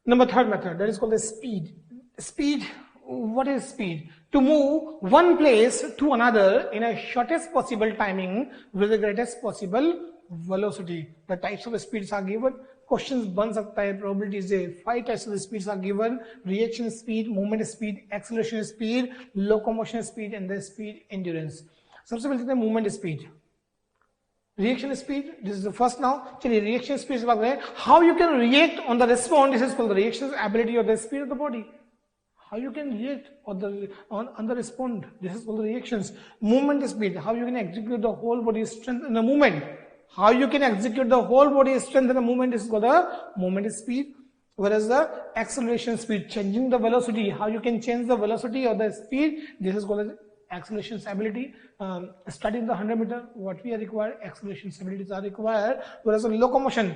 Number third method, that is called the speed. Speed, what is speed? To move one place to another in a shortest possible timing with the greatest possible velocity. The types of speeds are given. Questions बन सकता है, probabilities है. 5 types of speeds are given: reaction speed, movement speed, acceleration speed, locomotion speed, and the speed endurance. सबसे पहले देखते हैं movement speed. Reaction speed, this is the first now. चलिए reaction speed से बात करें. How you can react on the response, this is called the reaction ability or the speed of the body. How you can react on the response, this is called the reactions. Movement speed, how you can execute the whole body strength in the movement. How you can execute the whole body strength in the movement is called the movement speed. Whereas the acceleration speed, changing the velocity, how you can change the velocity or the speed, this is called the acceleration ability. Studying the 100 meter, what we are required, acceleration abilities are required. Whereas the locomotions,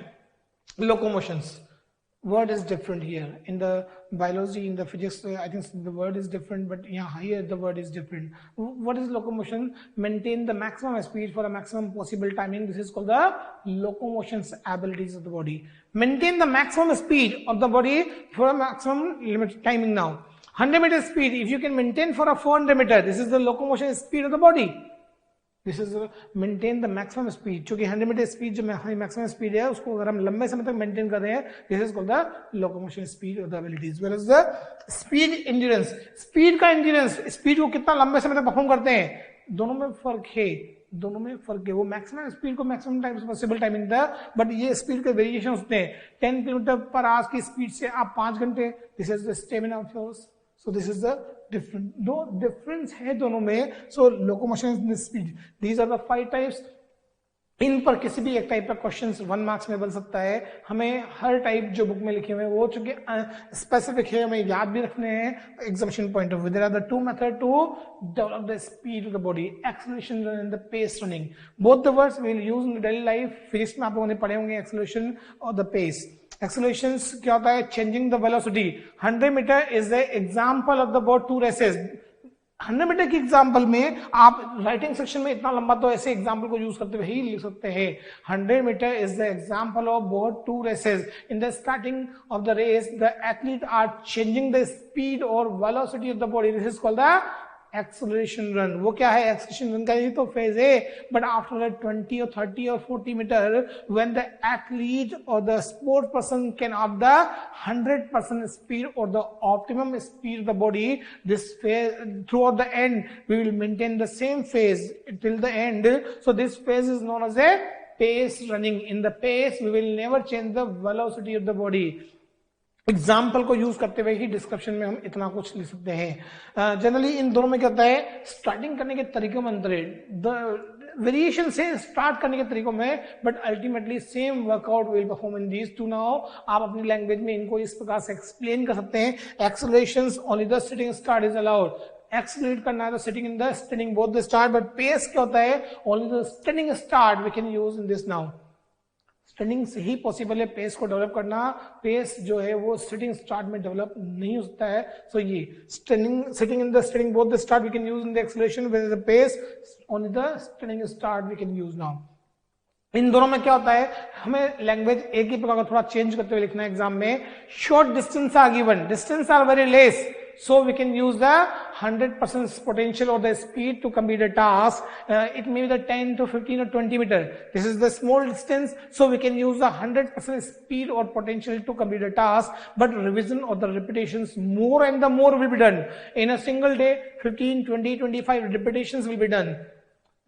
word is different here. In the biology, in the physics, I think the word is different, but here the word is different. What is locomotion? Maintain the maximum speed for a maximum possible timing. This is called the locomotion's abilities of the body. Maintain the maximum speed of the body for a maximum limit timing now. 100 meter speed, if you can maintain for a 400 meter, this is the locomotion speed of the body. This is maintain the maximum speed. क्योंकि 100 metre speed जो maximum speed है उसको अगर हम लंबे समय तक maintain कर रहे हैं, this is called the locomotion speed of the abilities. Whereas the speed endurance, speed का endurance, speed को कितना लंबे समय तक perform करते हैं, दोनों में फर्क है. वो maximum speed को maximum time possible timing था, but ये speed के variation होते हैं. 10 किलोमीटर पर आवर की स्पीड से आप 5 घंटे, this is the stamina of yours. So this is the different, दो difference है दोनों में. So locomotion and speed, these are the 5 types. इन पर किसी भी एक टाइप का क्वेश्चन 1 मार्क्स में बन सकता है. हमें हर टाइप जो बुक में लिखे हुए हैं वो चूंकि स्पेसिफिक है, हमें याद भी रखने हैं examination point of view. There are the 2 method to develop the speed of the body, acceleration and the pace running. Both the words we will use in daily life. Physics में आप लोगों ने पढ़े होंगे एक्सेलरेशन और the pace. Acceleration क्या होता है? Changing the velocity. 100 metre is the example of the both 2 races. 100 metre की एग्जाम्पल में आप राइटिंग सेक्शन में इतना लंबा तो ऐसे एग्जाम्पल को यूज करते हुए ही लिख सकते हैं. 100 metre is the example of both 2 races. In the starting of the race the athlete are changing the speed और velocity of the body. This is called the acceleration run. वो क्या है? एक्सेलरेशन रन का ही तो phase है. But after 20 or 30 or 40 metre, when the athlete or the sport person can have the 100% speed or the optimum speed of the body, this phase throughout the end we will maintain the same phase till the end. So this phase is known as a pace running. In the pace we will never change the velocity of the body. Example को use करते हुए ही description में हम इतना कुछ लिख सकते हैं. जनरली इन दोनों में क्या होता है? स्टार्टिंग करने के तरीकों में अंतर है, वेरिएशन से स्टार्ट करने के तरीकों में, but ultimately same workout will perform in these two. Now आप अपनी लैंग्वेज में इनको इस प्रकार से एक्सप्लेन कर सकते हैं. Accelerations only the sitting start is allowed. Accelerate करना है तो sitting in the standing both the start. But pace क्या होता है? Only the standing start we can use in this. Now standing से ही पॉसिबल है पेस को डेवलप करना. पेस जो है वो सिटिंग स्टार्ट में डेवलप नहीं हो सकता है. सो ये standing, sitting in the standing both the start we can use in the acceleration, with the pace only the standing start we can use. Now इन दोनों में क्या होता है? हमें लैंग्वेज एक ही प्रकार का थोड़ा चेंज करते हुए लिखना है एग्जाम में. Short distance are given, distance are very less, so we can use the 100% potential or the speed to complete a task. It may be the 10 to 15 or 20 meter. This is the small distance, so we can use the 100% speed or potential to complete a task. But revision or the repetitions, more and the more will be done. In a single day, 15, 20, 25 repetitions will be done.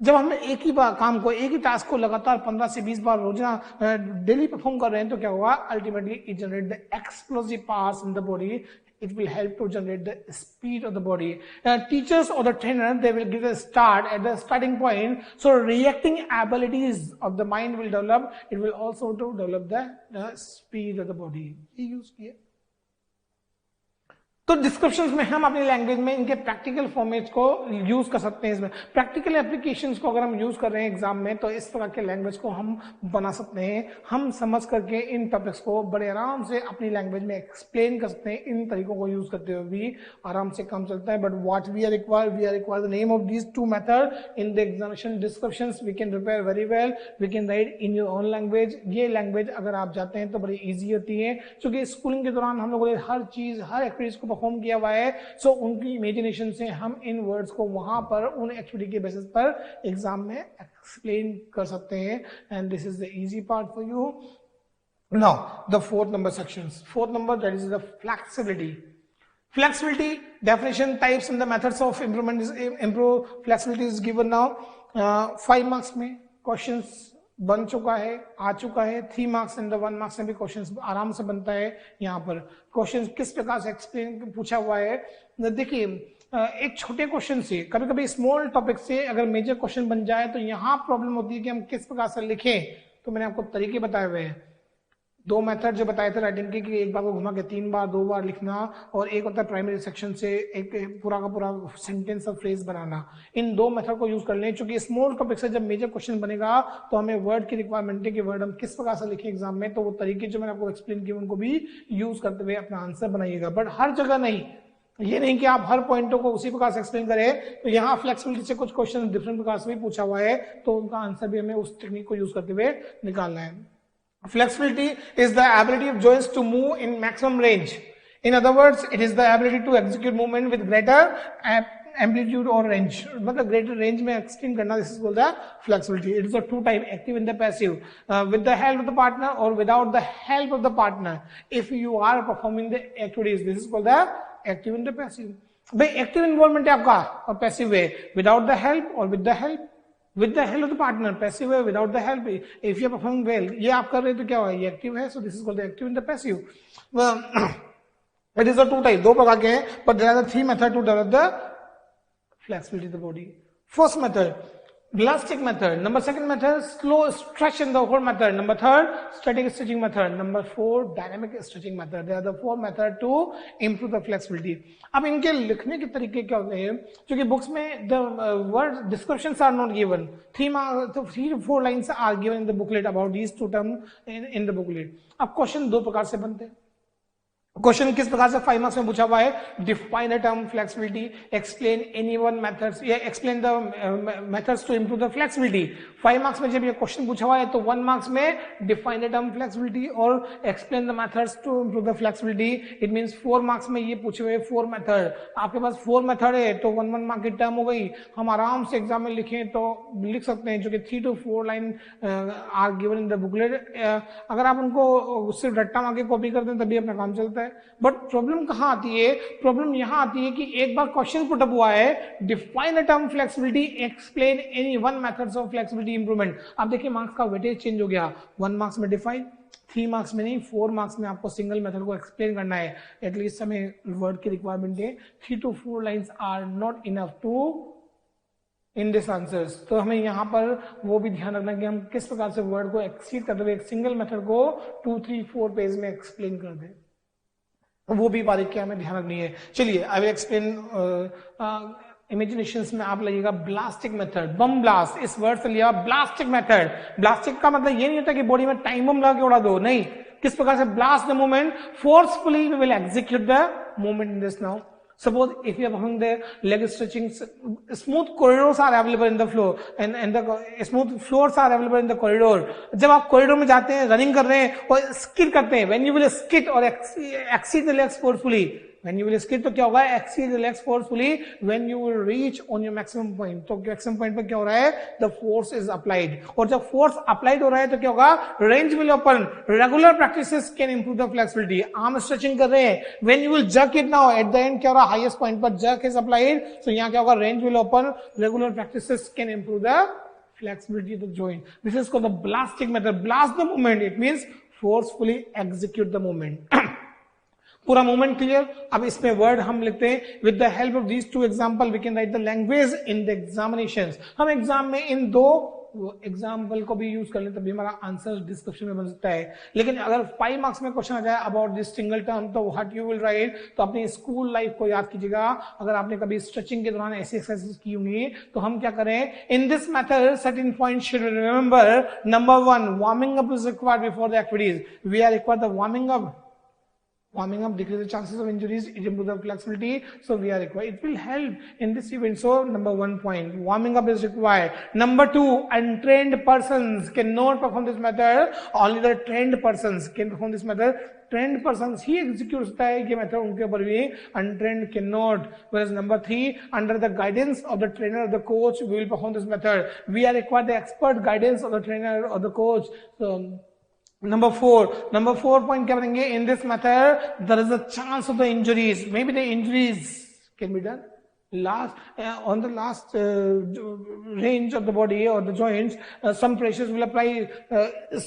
जब हम एक ही बार काम को, एक ही task को लगातार 15 से 20 बार रोजाना डेली परफॉर्म कर रहे हैं तो क्या होगा? Ultimately it generate the explosive powers in the body. It will help to generate the speed of the body. Teachers or the trainer, they will give a start at the starting point. So reacting abilities of the mind will develop. It will also to develop the speed of the body. He used here. तो descriptions में हम अपनी language में इनके practical formats को use कर सकते हैं। इसमें प्रैक्टिकल एप्लीकेशंस को अगर हम यूज कर रहे हैं एग्जाम में तो इस तरह के लैंग्वेज को हम बना सकते हैं। हम समझ करके इन टॉपिक्स को बड़े आराम से अपनी लैंग्वेज में एक्सप्लेन कर सकते हैं। इन तरीकों को यूज करते हुए भी आराम से काम चलता है। But what we are required the name of these two method in the examination descriptions we can prepare very well, we can write in your own language. ये लैंग्वेज अगर आप जाते हैं तो बड़ी ईजी होती है, क्योंकि स्कूलिंग के दौरान हम लोगों ने हर चीज हर एक्टिविटीज को परफॉर्म किया हुआ है। सो उनकी इमेजिनेशन से हम इन वर्ड्स को वहां पर उन एक्टिविटी के बेसिस पर एग्जाम में एक्सप्लेन कर सकते हैं। And this is the easy part for you. Now the fourth number sections, fourth number that is the flexibility. Flexibility definition, types and the methods of improvement is improve flexibility is given now. 5 marks में questions बन चुका है, आ चुका है। 3 marks and the 1 marks में भी questions आराम से बनता है। यहाँ पर क्वेश्चंस किस प्रकार से एक्सप्लेन पूछा हुआ है, देखिए एक छोटे क्वेश्चन से, कभी कभी स्मॉल टॉपिक से अगर मेजर क्वेश्चन बन जाए तो यहाँ प्रॉब्लम होती है कि हम किस प्रकार से लिखें। तो मैंने आपको तरीके बताए हुए हैं, 2 मेथड जो बताए थे राइटिंग के, कि एक बार को घुमा के 3 बार 2 बार लिखना, और एक होता है प्राइमरी सेक्शन से एक पूरा का पूरा सेंटेंस और फ्रेज बनाना। इन 2 मेथड को यूज कर लें, क्योंकि स्मॉल टॉपिक से जब मेजर क्वेश्चन बनेगा तो हमें वर्ड की रिक्वायरमेंट है कि वर्ड हम किस प्रकार से लिखें एग्जाम में। तो वो तरीके जो मैंने आपको एक्सप्लेन किए उनको भी यूज करते हुए अपना आंसर बनाइएगा। बट हर जगह नहीं, ये नहीं कि आप हर पॉइंटों को उसी प्रकार से एक्सप्लेन करें। तो यहाँ फ्लेक्सिबिलिटी से कुछ क्वेश्चन डिफरेंट प्रकार से भी पूछा हुआ है, तो उनका आंसर भी हमें उस टेक्निक को यूज करते हुए निकालना है। Flexibility is the ability of joints to move in maximum range. In other words, it is the ability to execute movement with greater amplitude or range. मतलब greater range में extend करना, this is called the flexibility. It is a 2 type, active and the passive. With the help of the partner or without the help of the partner. If you are performing the activities, this is called the active and the passive. भाई active involvement है आपका और passive है without the help or with the help. With the help of the partner, passive है, without the help. If you are performing well, ये आप कर रहे हैं तो क्या हुआ, ये active है, so this is called the active and the passive. It is a 2 type, 2 प्रकार के हैं, but there are the 3 methods to develop the flexibility of the body. First method, elastic method. Number 2nd method, slow stretch in the whole method. Number 3rd, static stretching method. Number 4, dynamic stretching method. There are the 4 methods to improve the flexibility. अब इनके लिखने के तरीके क्या होते हैं, क्योंकि books में the word descriptions are not given. 3 to 4 lines are given in the booklet about these 2 terms in the booklet. अब क्वेश्चन 2 प्रकार से बनते हैं। क्वेश्चन किस प्रकार से 5 मार्क्स में पूछा हुआ है, define a term flexibility, explain any one methods या explain the methods to improve the flexibility. 5 marks में जब ये क्वेश्चन पूछा हुआ है तो 1 मार्क्स में डिफाइन अ टर्म फ्लेक्सिबिलिटी और explain the methods to improve the flexibility. It means 4 marks में ये पूछे हुए 4 मेथड, आपके पास 4 मेथड है तो 1 मार्क की टर्म हो गई। हम आराम से एग्जाम में लिखें तो लिख सकते हैं, जो कि 3 to 4 line are given in the booklet. अगर आप उनको सिर्फ रट्टा मार के कॉपी करते हैं तभी अपना काम चलता है। बट प्रॉब्लम कहां आती है, प्रॉब्लम यहां आती है कि एक बार क्वेश्चन पुट अप हुआ है, define a term flexibility, explain any one methods of flexibility improvement. अब देखिए मार्क्स का वेटेज चेंज हो गया, 1 मार्क्स में डिफाइन, 3 मार्क्स में नहीं, 4 मार्क्स में आपको सिंगल मेथड को एक्सप्लेन करना है। एटलीस्ट हमें वर्ड की रिक्वायरमेंट है, 3 to 4 lines are not enough to in this answers. तो हमें यहाँ पर वो भी ध्यान रखना कि हम किस प्रकार से वर्ड को एक्सीड करते हुए एक सिंगल मेथड को 2, 3, 4 पेज में एक्सप्लेन कर दे, वो भी बारीकियां हमें ध्यान रखनी है। चलिए आई विल एक्सप्लेन। इमेजिनेशंस में आप लगिएगा ब्लास्टिक मेथड, बम ब्लास्ट, इस वर्ड से लिया ब्लास्टिक मेथड। ब्लास्टिक का मतलब ये नहीं होता कि बॉडी में टाइम बम लगा के उड़ा दो, नहीं, किस प्रकार से blast the movement forcefully, we will execute the movement in this now. Suppose if you are performing the leg stretching, smooth corridors are available in the floor and the smooth floors are available in the corridor. जब आप corridor में जाते हैं, running कर रहे हैं और skit करते हैं, when you will skit or exceed the legs forcefully, when you will skit तो क्या होगा, exceed the legs forcefully, when you will reach on your maximum point, तो maximum point पर क्या हो रहा है, the force is applied, और जब force applied हो रहा है तो क्या होगा, range will open, regular practices can improve the flexibility। arm stretching कर रहे हैं, when you will jerk it now, at the end क्या हो रहा है, highest point पर jerk is applied, so यहाँ क्या होगा, range will open, regular practices can improve the flexibility of the joint। this is called the blasting method। blast the movement, it means forcefully execute the movement। पूरा movement clear. अब इसमें word हम लिखते हैं, with the help of these 2 example we can write the language in the examinations. हम exam में इन 2 example को भी यूज कर ले तभी हमारा आंसर डिस्क्रिप्शन में बन सकता है। लेकिन अगर 5 मार्क्स में क्वेश्चन आ जाए अबाउट दिस सिंगल टर्म, तो व्हाट यू विल राइट, तो अपनी स्कूल लाइफ को याद कीजिएगा। अगर आपने कभी स्ट्रेचिंग के दौरान ऐसी एक्सरसाइज की होंगी तो हम क्या करें, in this method certain points should remember. Number 1, warming up is required before the activities. We are required the warming up. Warming up decreases the chances of injuries, it improves the flexibility, so we are required. It will help in this event. So number 1 point, warming up is required. Number 2, untrained persons cannot perform this method. Only the trained persons can perform this method. Trained persons he execute होता है ये method, उनके ऊपर भी untrained cannot. Whereas number 3, under the guidance of the trainer or the coach, we will perform this method. We are required the expert guidance of the trainer or the coach. So number 4 point क्या बनेंगे, in this method there is a chance of the injuries, maybe the injuries can be done on the last range of the body or the joints. Some pressures will apply.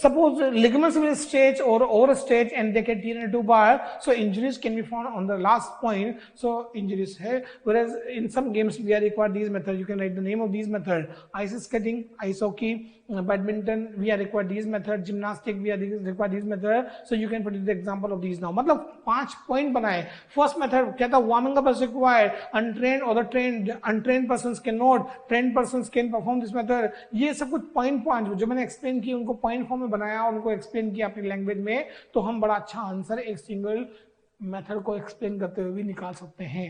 Suppose ligaments will stretch or overstretch and they get tear into bar, so injuries can be found on the last point. So injuries है. Whereas in some games we are required these methods. You can write the name of these methods: ice skating, ice hockey, badminton we are required this method, gymnastic we are required this method. So you can put the example of this now. मतलब 5 point बनाए. First method क्या था, warming up is required, untrained और the trained, untrained persons can not, trained persons can perform this method. ये सब कुछ point जो मैंने एक्सप्लेन किए उनको पॉइंट फॉर्म में बनाया, उनको एक्सप्लेन किया अपनी लैंग्वेज में, तो हम बड़ा अच्छा आंसर एक सिंगल मेथड को एक्सप्लेन करते हुए भी निकाल सकते हैं.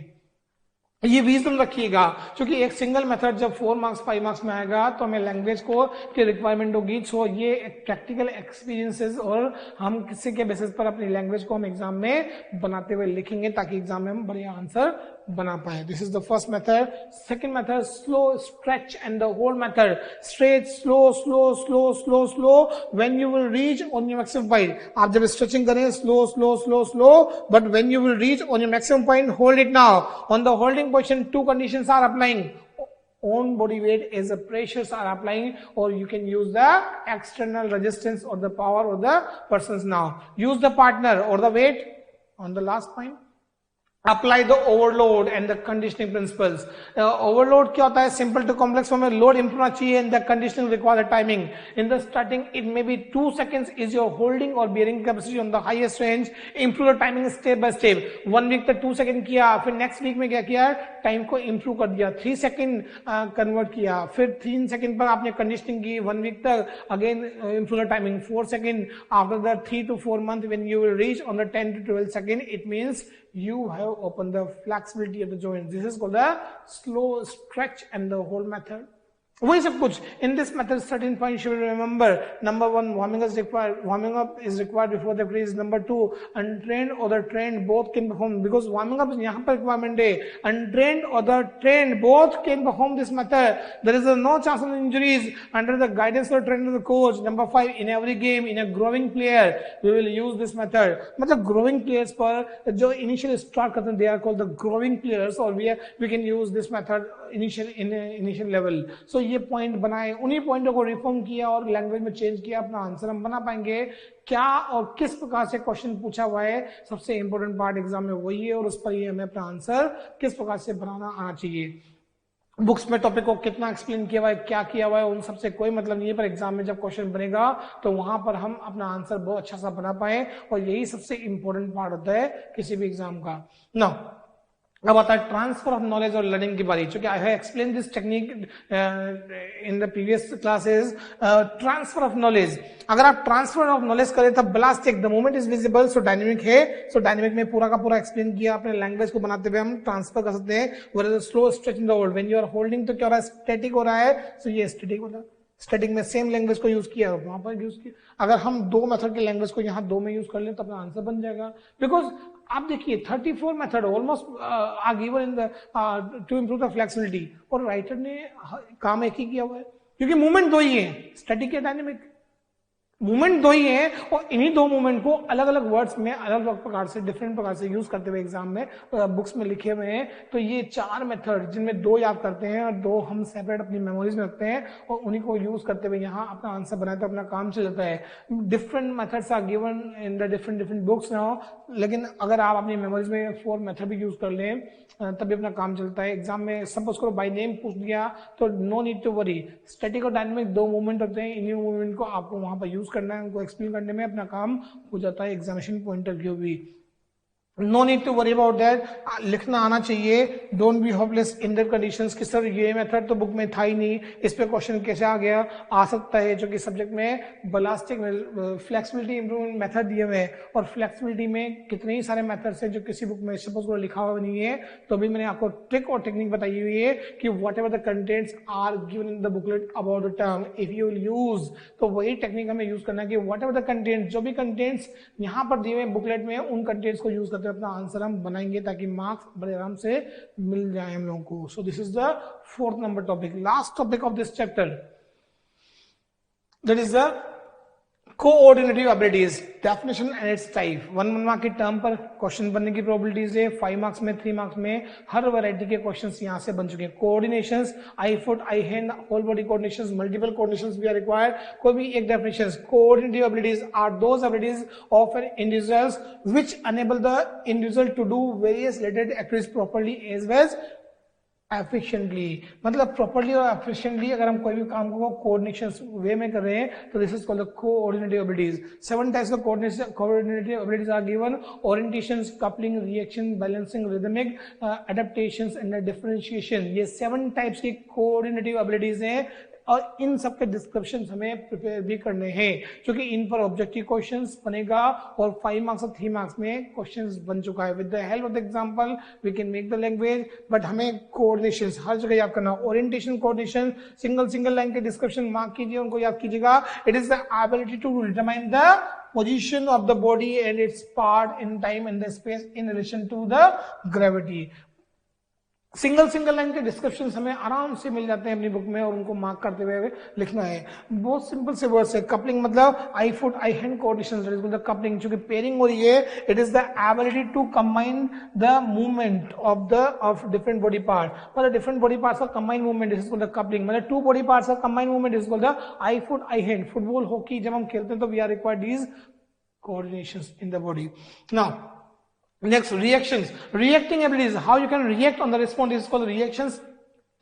ये विजडम रखिएगा, क्योंकि एक सिंगल मेथड जब 4 मार्क्स 5 मार्क्स में आएगा तो हमें लैंग्वेज को की रिक्वायरमेंट होगी. सो ये प्रैक्टिकल एक्सपीरियंसेस और हम किसी के बेसिस पर अपनी लैंग्वेज को हम एग्जाम में बनाते हुए लिखेंगे ताकि एग्जाम में हम बढ़िया आंसर बना पाए. This is the first method. Second method, slow stretch and the hold method. Stretch, slow slow slow slow slow when you will reach on your maximum point. आप जब स्ट्रेचिंग करें slow slow slow slow, but when you will reach on your maximum point hold it. Now on the holding position 2 conditions are applying. Own body weight as the pressures are applying, or you can use the external resistance or the power or the persons. Now use the partner or the weight on the last point. Apply the overload and the conditioning principles. Overload क्या होता है, simple to complex form में load improve चाहिए and the conditioning require the timing. In the starting it may be 2 seconds is your holding or bearing capacity on the highest range. Improve the timing step by step. 1 week तक 2 second किया, फिर next week में क्या किया, time को improve कर दिया, 3 second convert किया, फिर 3 second पर आपने conditioning की 1 week तक, again improve the timing 4 second. After the 3 to 4 months when you will reach on the 10 to 12 second, it means you have opened the flexibility of the joint. This is called the slow stretch and the hold method. वही सब कुछ. In this method, certain points you will remember. Number 1, warming up is required before the crease. Number 2, untrained or the trained both can perform, because warming up is यहाँ पर requirement है. Untrained or the trained both can perform this method. There is no chance of injuries under the guidance of the trainer or the coach. Number 5, in every game, in a growing player, we will use this method. मतलब growing players पर जो initial start करते हैं, they are called the growing players, or we can use this method initial level. So ये point बनाए, उन्हीं पॉइंटों को reform किया और लैंग्वेज में चेंज किया, अपना आंसर हम बना पाएंगे. क्या और किस प्रकार से क्वेश्चन पूछा हुआ है, सबसे इंपॉर्टेंट पार्ट एग्जाम में वही है, और उस पर ही हमें अपना आंसर किस प्रकार से बनाना आना चाहिए. बुक्स में टॉपिक को कितना एक्सप्लेन किया हुआ है, क्या किया हुआ है, उन सबसे कोई मतलब नहीं है, पर एग्जाम में जब क्वेश्चन बनेगा तो वहां पर हम अपना आंसर बहुत अच्छा सा बना पाए, और यही सबसे इंपॉर्टेंट पार्ट होता है किसी भी एग्जाम का. ना अब आता है ट्रांसफर ऑफ नॉलेज और लर्निंग की बारी. चूंकि I have explain this technique in the previous classes. Transfer of knowledge, अगर आप ट्रांसफर ऑफ नॉलेज करें तब ballistic the moment is visible, so dynamic है. सो डायनेमिक में पूरा का पूरा एक्सप्लेन किया, अपने लैंग्वेज को बनाते हुए हम ट्रांसफर कर सकते हैं. वो slow stretch in the hold, when you are holding तो क्या हो रहा है, स्टैटिक हो रहा है, सो ये स्टैटिक हो रहा है. स्टैटिक में सेम लैंग्वेज को यूज किया, वहां पर यूज किया. अगर हम 2 मेथड की लैंग्वेज को यहाँ 2 में यूज कर लें तो अपना आंसर बन जाएगा. बिकॉज आप देखिए 34 method almost are given in the to improve the flexibility, और राइटर ने काम एक ही किया हुआ है, क्योंकि मूवमेंट 2 ही है, स्टैटिक या डायनेमिक. मूवमेंट दो ही है और इन्हीं दो मूवमेंट को अलग अलग वर्ड्स में अलग अलग प्रकार से डिफरेंट प्रकार से यूज करते हुए एग्जाम में बुक्स में लिखे हुए हैं। तो ये 4 मेथड जिनमें 2 याद करते हैं और 2 हम सेपरेट अपनी मेमोरीज में रखते हैं और उन्हीं को यूज करते हुए यहाँ अपना आंसर बनाते तो अपना काम चल जाता है। Different methods are given in the different books now, लेकिन अगर आप अपनी मेमोरीज में 4 मेथड भी यूज कर लें तभी अपना काम चलता है। एग्जाम में सपोज करो बाय नेम पूछ दिया तो no need to worry, static और डायनामिक 2 मूवमेंट होते हैं, इन्हीं मूवमेंट को आपको वहां पर यूज करना है, उनको एक्सप्लेन करने में अपना काम हो जाता है एग्जामिनेशन पॉइंट ऑफ व्यू भी। No need to worry about that, लिखना आना चाहिए। Don't be hopeless in the conditions कि सर ये मेथड तो बुक में था ही नहीं, इस पे क्वेश्चन कैसे आ गया, आ सकता है। जो कि सब्जेक्ट में बलास्टिक फ्लेक्सिबिलिटी इंप्रूवमेंट मेथड दिए हुए हैं और फ्लेक्सिबिलिटी में कितने ही सारे मेथड्स हैं जो किसी बुक में सपोज को लिखा हुआ नहीं है। तो अभी मैंने आपको ट्रिक और टेक्निक बताई हुई है कि whatever the contents are given in the booklet about the term if you will use, तो वही टेक्निक हमें यूज करना है कि वट एवर द कंटेंट्स, जो भी कंटेंट्स यहाँ पर दिए हुए बुकलेट में उन कंटेंट्स को यूज करते अपना आंसर हम बनाएंगे ताकि मार्क्स बड़े आराम से मिल जाए हम लोगों को। सो this is the 4th number topic, last topic of this chapter, that is the coordinative abilities, definition and it's type. 1 mark की टर्म पर क्वेश्चन बनने की प्रोबेबिलिटीज है, 5 मार्क्स में, 3 मार्क्स में हर वैरायटी के क्वेश्चंस यहां से बन चुके हैं। Coordinations, eye foot, eye hand, whole body coordinations, multiple coordinations we are required. कोई भी एक definition, coordinative abilities are those abilities of an individuals which enable the individual to do various related activities properly as well as efficiently. मतलब properly और efficiently अगर हम कोई भी काम को कोऑर्डिनेशन वे में कर रहे हैं तो this is called the coordinative abilities. 7 types of coordinative abilities are given, orientations, coupling, reaction, balancing, rhythmic, adaptations and differentiation. ये 7 टाइप्स की कोऑर्डिनेटिव एबिलिटीज हैं और इन सब के डिस्क्रिप्शन हमें प्रिपेयर भी करने हैं क्योंकि इन पर ऑब्जेक्टिव क्वेश्चंस बनेगा और 5 मार्क्स और 3 मार्क्स में क्वेश्चंस बन चुका है। With the help of the example we can make the language, but हमें कोऑर्डिनेशंस हर जगह याद करना। ओरिएंटेशन, कोऑर्डिनेशन, सिंगल लाइन के डिस्क्रिप्शन मार्क कीजिए, उनको याद कीजिएगा। It is the ability to determine the position of the body and its part in time and the space in relation to the gravity। Single line के description हमें आराम से मिल जाते हैं अपनी बुक में और उनको मार्क करते हुए लिखना है। बहुत सिंपल से वर्ड्स है। कपलिंग मतलब eye foot, eye hand coordination, coupling चूंकि पेयरिंग हो रही है, it is the ability to combine the movement of different body part. मतलब डिफरेंट बॉडी पार्ट्स का combine movement is called the coupling. मतलब 2 बॉडी पार्ट्स का combine movement is called the eye foot, eye hand. Football, hockey जब हम खेलते हैं तो we are required these coordinations in the body. Now, next, reactions. Reacting abilities. How you can react on the response is called reactions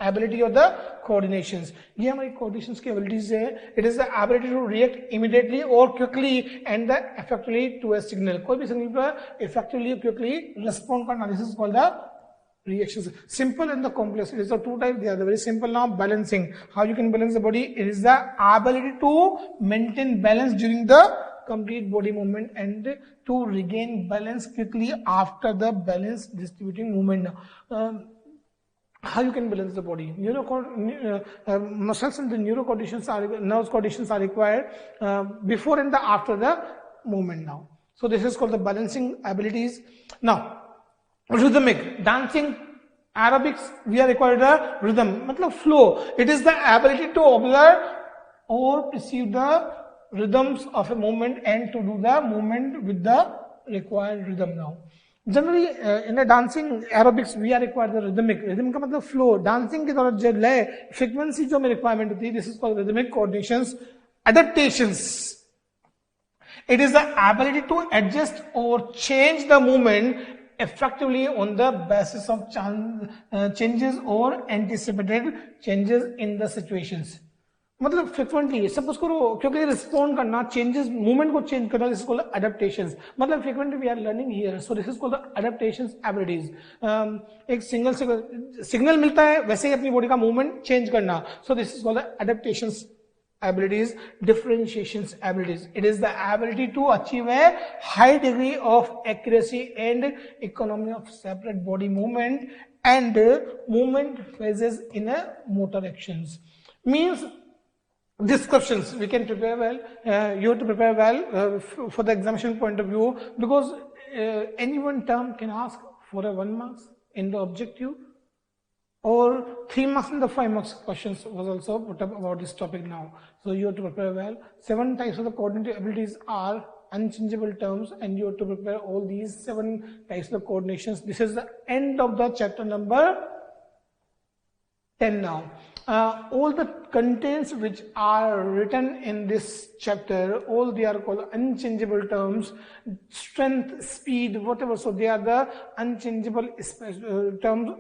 ability or the coordinations. ये हमारी coordinations की abilities है. It is the ability to react immediately or quickly and the effectively to a signal. कोई भी signal पर effectively quickly respond करना. This is called the reactions. Simple and the complex. It is the 2 types. They are the very simple now. Balancing. How you can balance the body? It is the ability to maintain balance during the complete body movement and to regain balance quickly after the balance distributing movement. How you can balance the body? Muscles and the nerve coordinations are required before and after the movement now. So this is called the balancing abilities. Now, rhythmic, dancing, aerobics, we are required a rhythm, matlab flow. It is the ability to observe or perceive the rhythms of a movement and to do the movement with the required rhythm now. Generally in a dancing aerobics we are required the rhythmic. Rhythm का मतलब flow. Dancing की तरह जो लय frequency जो में requirement होती है, this is called rhythmic coordinations. Adaptations. It is the ability to adjust or change the movement effectively on the basis of changes or anticipated changes in the situations. मतलब frequently suppose करो क्योंकि respond करना changes movement को change करना, this is called adaptations. मतलब frequently we are learning here, so this is called the adaptations abilities. एक signal मिलता है वैसे ही अपनी बॉडी का मूवमेंट चेंज करना, सो this is called the adaptations abilities. Differentiations abilities, it is the ability to achieve a high degree of accuracy and economy of separate body movement and movement phases in a motor actions. Means descriptions we can prepare well. You have to prepare well for the examination point of view, because any one term can ask for a 1 marks in the objective or 3 marks and the 5 marks questions was also put up about this topic now. So you have to prepare well. 7 types of the coordinative abilities are unchangeable terms, and you have to prepare all these 7 types of coordinations. This is the end of the chapter number 10 now. All the contents which are written in this chapter, all they are called unchangeable terms, strength, speed, whatever. So they are the unchangeable terms.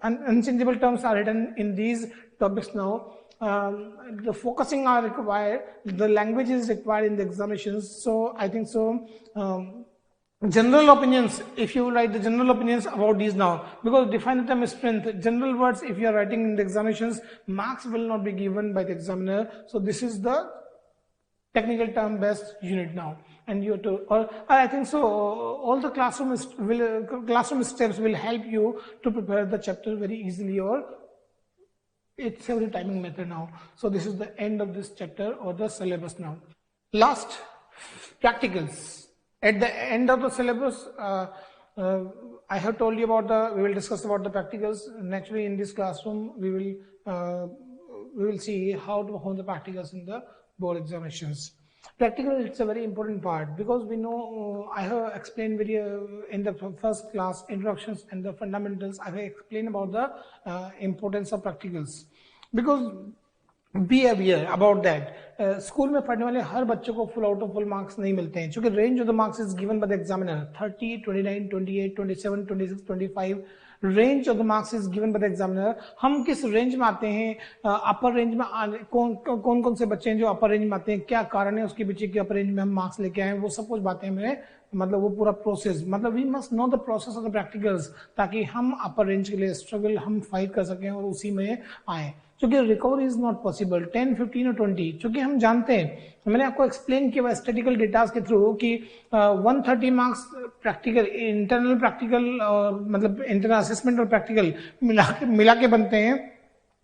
Unchangeable terms are written in these topics now. The focusing are required. The language is required in the examinations. So I think so. General opinions, if you write the general opinions about these now, because define the term strength, general words, if you are writing in the examinations, marks will not be given by the examiner. So this is the technical term based unit now. And you have to, or I think so, all the classroom steps will help you to prepare the chapter very easily, or it's a very timing method now. So this is the end of this chapter or the syllabus now. Last, practicals. At the end of the syllabus, I have told you about we will discuss about the practicals. Naturally, in this classroom, we will see how to perform the practicals in the board examinations. Practical, it's a very important part, because we know, I have explained in the first class, introductions and the fundamentals, I have explained about the importance of practicals. Because be aware about that school में पढ़ने वाले हर बच्चों को full out of full marks नहीं मिलते हैं, क्योंकि range of the marks is given by the examiner 30, 29, 28, 27, 26, 25 range of the marks is given by the examiner. हम किस रेंज में आते हैं, अपर रेंज में कौन से बच्चे हैं जो अपर रेंज में आते हैं, क्या कारण है उसके पीछे कि अपर रेंज में हम मार्क्स लेके आए, वो सब कुछ बातें मेरे मतलब वो पूरा प्रोसेस, मतलब we must know the process of the practicals, ताकि हम अपर रेंज के लिए स्ट्रगल हम फाइट कर सकें और उसी में आए. क्योंकि रिकवरी इज नॉट पॉसिबल 10, 15 और 20, क्योंकि हम जानते हैं, मैंने आपको एक्सप्लेन किया स्टैटिस्टिकल डेटा के थ्रू कि 130 मार्क्स प्रैक्टिकल, इंटरनल प्रैक्टिकल और मतलब इंटरनल असेसमेंट और प्रैक्टिकल मिला के बनते हैं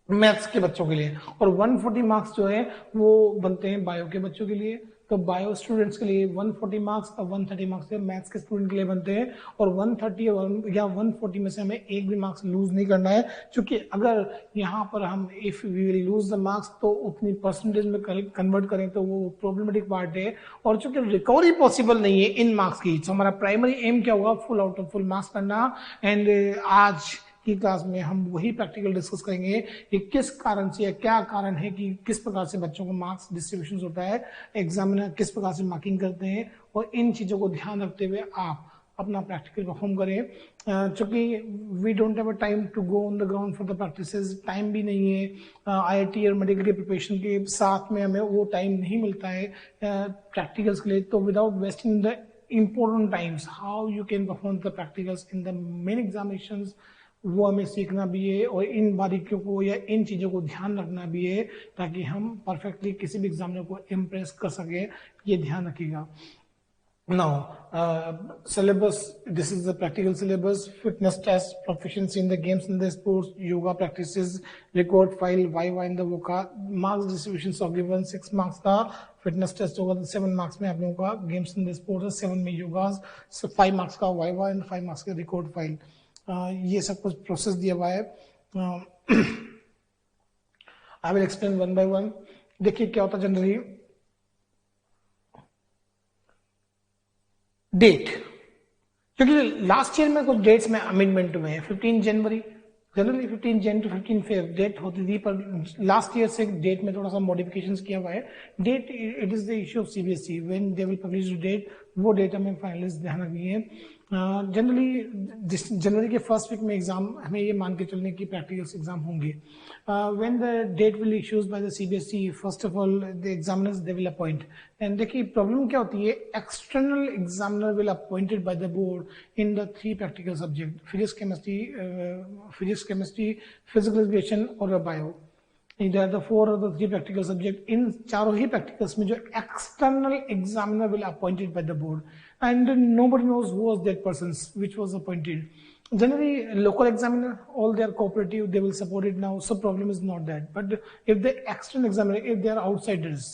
मैथ्स के बच्चों के लिए, और 140 मार्क्स जो है वो बनते हैं बायो के बच्चों के लिए. तो बायो स्टूडेंट्स के लिए 140 मार्क्स और 130 मार्क्स मैथ्स के स्टूडेंट के लिए बनते हैं, और 130 या 140 में से हमें एक भी मार्क्स लूज नहीं करना है, क्योंकि अगर यहाँ पर हम if we will lose the marks तो उतनी परसेंटेज में कन्वर्ट करें तो वो प्रॉब्लमेटिक पार्ट है, और चूंकि रिकवरी पॉसिबल नहीं है इन मार्क्स की, तो हमारा प्राइमरी एम क्या होगा, full out of full marks करना. एंड आज की क्लास में हम वही प्रैक्टिकल डिस्कस करेंगे कि किस कारण से या क्या कारण है कि किस प्रकार से बच्चों को मार्क्स डिस्ट्रीब्यूशन होता है, एग्जामिनर किस प्रकार से मार्किंग करते हैं, और इन चीजों को ध्यान रखते हुए आप अपना प्रैक्टिकल परफॉर्म करें. क्योंकि we don't have a time to go on the ground for the practices, time भी नहीं है. IIT और मेडिकल की प्रिपरेशन के साथ में हमें वो टाइम नहीं मिलता है प्रैक्टिकल्स के लिए. तो without wasting the important times, how you can perform the practicals in the main examinations, वो हमें सीखना भी है, और इन बारीकियों को या इन चीज़ों को ध्यान रखना भी है, ताकि हम परफेक्टली किसी भी एग्जामिनर को इम्प्रेस कर सके. ये ध्यान रखिएगा. Now, syllabus, this is the practical syllabus: fitness test, proficiency in the games and the sports, yoga practices, record file, viva in the voca, marks distributions are given. 6 marks का fitness test होगा, तो 7 marks में आप लोगों का games and the sports, 7 में yoga, 5 marks का viva and 5 marks का record file. ये सब कुछ प्रोसेस दिया हुआ है. I will explain one by one. देखिए क्या होता है जनरली. डेट, क्योंकि लास्ट ईयर में कुछ डेट्स में अमेंडमेंट हुए हैं. 15 जनवरी जनरली 15 जन टू 15 फेब डेट होती थी, पर लास्ट ईयर से डेट में थोड़ा सा मॉडिफिकेशंस किया हुआ है. Date it is the issue of CBSE. When they will publish the date, वो डेट हमें फाइनलिस्ट ध्यान रखिए. जनरली जनवरी के फर्स्ट वीक में एग्जाम, हमें ये मान के चलने की प्रैक्टिकल्स एग्जाम होंगे. When the date will issues by the CBSE, first of all the examiners they will appoint. And देखिए प्रॉब्लम क्या होती है, external examiner will appointed by the board in the 3 practical subject: physics, chemistry, physical education और bio. There are the 4 or the 3 practical subject. इन चारों ही practicals में जो external examiner will appointed by the board, and nobody knows who was that person which was appointed. Generally, local examiner, all they are cooperative, they will support it now. So problem is not that. But if the external examiner, if they are outsiders,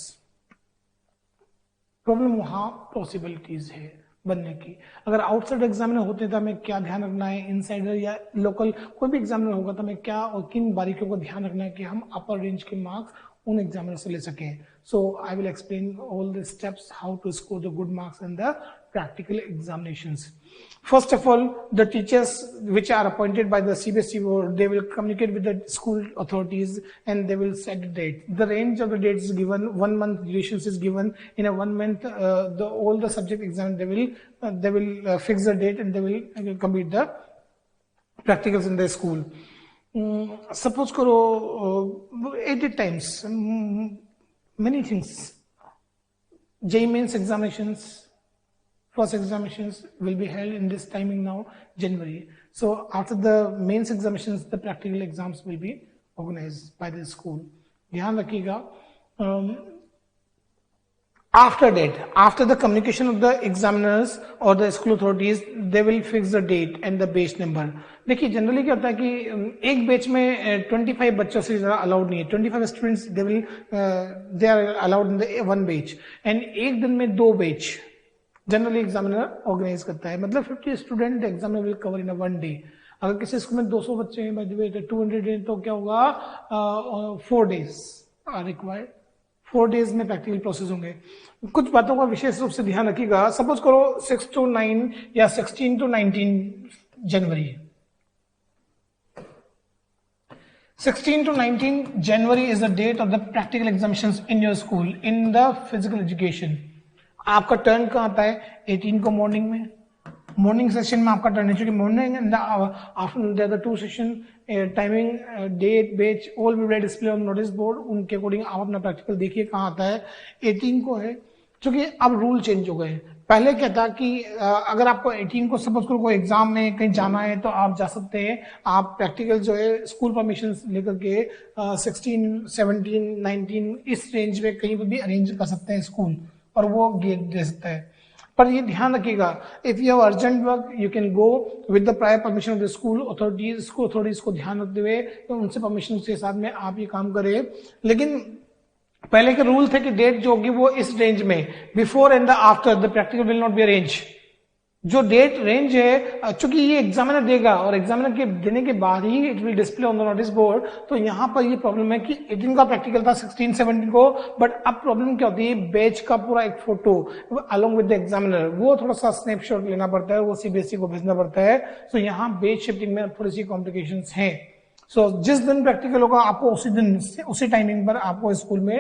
problem वहाँ possibilities है. बनने की। अगर outside examiner होते तो हमें क्या ध्यान रखना है, इनसाइडर या लोकल कोई भी एग्जामिनर होगा तो हमें क्या और किन बारीकियों को ध्यान रखना है कि हम अपर रेंज के मार्क्स उन एग्जामिनर से ले सकें. So I will explain all the steps how to score the good marks in the practical examinations. First of all, the teachers which are appointed by the CBSE board, they will communicate with the school authorities and they will set the date. The range of the dates is given, 1 month durations is given. In a 1 month, all the subject exam they will fix the date and they will complete the practicals in the school. Suppose karo 8 times, many things. JEE Mains examinations, first examinations will be held in this timing now, January. So after the mains examinations, the practical exams will be organized by the school. ध्यान रखिएगा. After that, after the communication of the examiners or the school authorities, they will fix the date and the batch number. देखिए generally क्या होता है कि एक batch में 25 बच्चों से ज़्यादा अलाउड नहीं है. 25 students they are allowed in the one batch and एक दिन में 2 बैच जनरली एग्जामिनर ऑर्गेनाइज करता है. मतलब 50 student examiner will cover in a 1 day. अगर किसी स्कूल में 200 बच्चे हैं, बाय द वे 200 है, तो क्या होगा, 4 days आर रिक्वायर्ड. 4 days में प्रैक्टिकल प्रोसेस होंगे. कुछ बातों का विशेष रूप से ध्यान रखिएगा. सपोज करो 6 to 9 या 16 to 19 January. 16 to 19 January is the date of the practical examinations in your school in the physical education. आपका टर्न कहाँ आता है? 18 को मॉर्निंग में. मॉर्निंग सेशन में आपका टर्न है, क्योंकि morning and afternoon there the 2 session. Timing, date, batch all will be display on notice board. उनके अकॉर्डिंग आप अपना प्रैक्टिकल देखिए कहाँ आता है. 18 को है, क्योंकि अब रूल चेंज हो गए. पहले क्या था कि अगर आपको 18 को सपोज करो कोई एग्जाम में कहीं जाना है तो आप जा सकते हैं. आप प्रैक्टिकल जो है स्कूल परमिशन लेकर के 16, 17, 19 इस रेंज में कहीं पर भी अरेंज कर सकते हैं स्कूल, और वो गेट दे सकता है. पर ये ध्यान रखिएगा, if you have urgent work you can go with the prior permission of the school authorities. School authorities को ध्यान रखते हुए तो उनसे परमिशन के साथ में आप ये काम करें. लेकिन पहले के रूल थे कि डेट जो होगी वो इस रेंज में, before and the after the practical will not be arrange. जो डेट रेंज है, चूंकि ये एग्जामिनर देगा और एग्जामिनर के देने के बाद ही it will display on the notice board. तो यहाँ पर ये प्रॉब्लम है कि 18 का प्रैक्टिकल था 16, 17 को, बट अब प्रॉब्लम क्या होती है, बैच का पूरा एक photo along with the examiner, वो थोड़ा सा स्नैपशॉट लेना पड़ता है, वो सीबीएसई को भेजना पड़ता है. सो यहाँ बैच शिफ्टिंग में थोड़ी सी कॉम्प्लिकेशंस हैं. सो जिस दिन प्रैक्टिकल होगा आपको उसी दिन उसी टाइमिंग पर आपको स्कूल में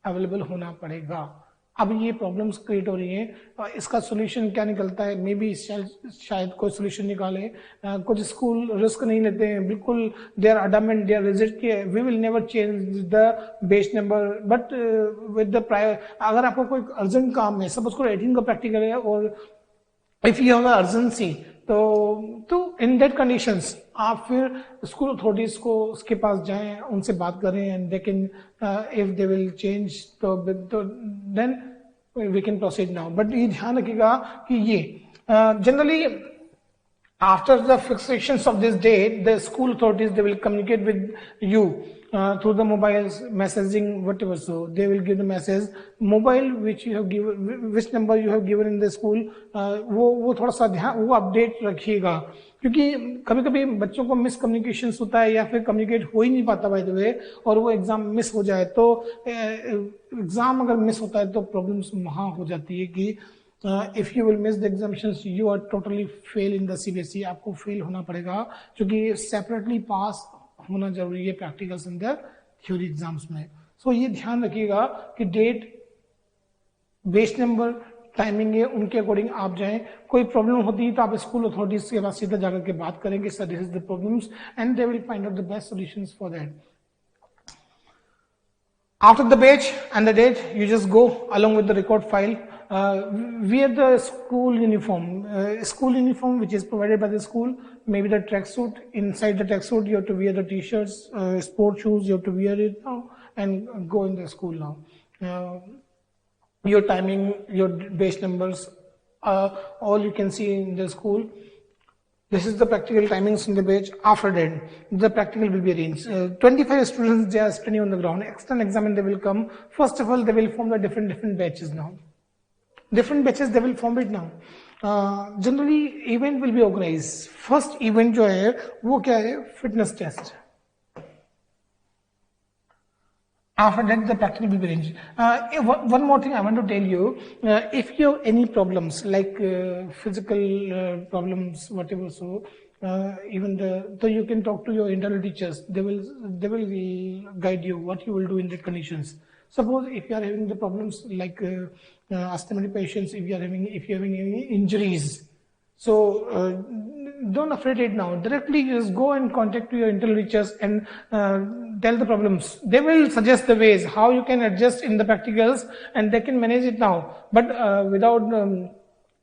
अवेलेबल होना पड़ेगा. अब ये प्रॉब्लम्स क्रिएट हो रही हैं. इसका सोल्यूशन क्या निकलता है, मे बी शायद कोई सोल्यूशन निकाले. कुछ स्कूल रिस्क नहीं लेते हैं, बिल्कुल they are adamant, they are rigid के we will never change the base number, but with the prior. अगर आपको कोई अर्जेंट काम है, सपोज कोई 18 का प्रैक्टिकल है और इफ यू हैव अर्जेंसी, तो इन दैट कंडीशंस आप फिर स्कूल अथॉरिटीज को उसके पास जाएं, उनसे बात करें and they can if they will change तो then we can proceed now. But ये ध्यान रखिएगा कि ये generally after the fixations of this date, the school authorities, they will communicate with you through the mobiles, messaging, whatever. So they will give the message. Mobile which you have given, which number you have given in the school, वो थोड़ा सा ध्यान, वो update रखिएगा, क्योंकि कभी कभी बच्चों को मिस कम्युनिकेशन होता है या फिर कम्युनिकेट हो ही नहीं पाता बाय द वे, और वो एग्जाम मिस हो जाए. तो एग्जाम अगर मिस होता है तो प्रॉब्लम्स वहाँ हो जाती है कि if you will miss the examinations, you are totally fail in the CBSE. आपको फेल होना पड़ेगा, क्योंकि सेपरेटली पास होना जरूरी है practicals in the theory exams में. सो ये ध्यान रखिएगा कि डेट, बेस नंबर, टाइमिंग है, उनके अकॉर्डिंग आप जाएं. कोई प्रॉब्लम होती है तो आप स्कूल अथॉरिटीज के पास सीधा जाकर के बात करेंगे, sir this is the problems, and they will find out the best solutions for that. After the batch and the date, you just go along with the record file. Wear the school uniform. School uniform which is provided by the school, maybe the tracksuit. Inside the tracksuit, you have to wear the t-shirts, sport shoes. You have to wear it now and go in the school now. Your timing, your batch numbers, all you can see in the school. This is the practical timings in the batch. After that, the practical will be arranged. 25 students, they are standing on the ground. External examiner, they will come. First of all, they will form the different batches now. different batches they will form it now. Generally event will be organized. First event जो है वो क्या है, fitness test. After that, the practical will be arranged. One more thing I want to tell you: if you have any problems like physical problems, whatever, so so you can talk to your internal teachers. They will guide you what you will do in the conditions. Suppose if you are having the problems like asthmatic patients, if you're having any injuries, so don't afraid it now. Directly just go and contact your internal teachers and tell the problems. They will suggest the ways how you can adjust in the practicals, and they can manage it now. But without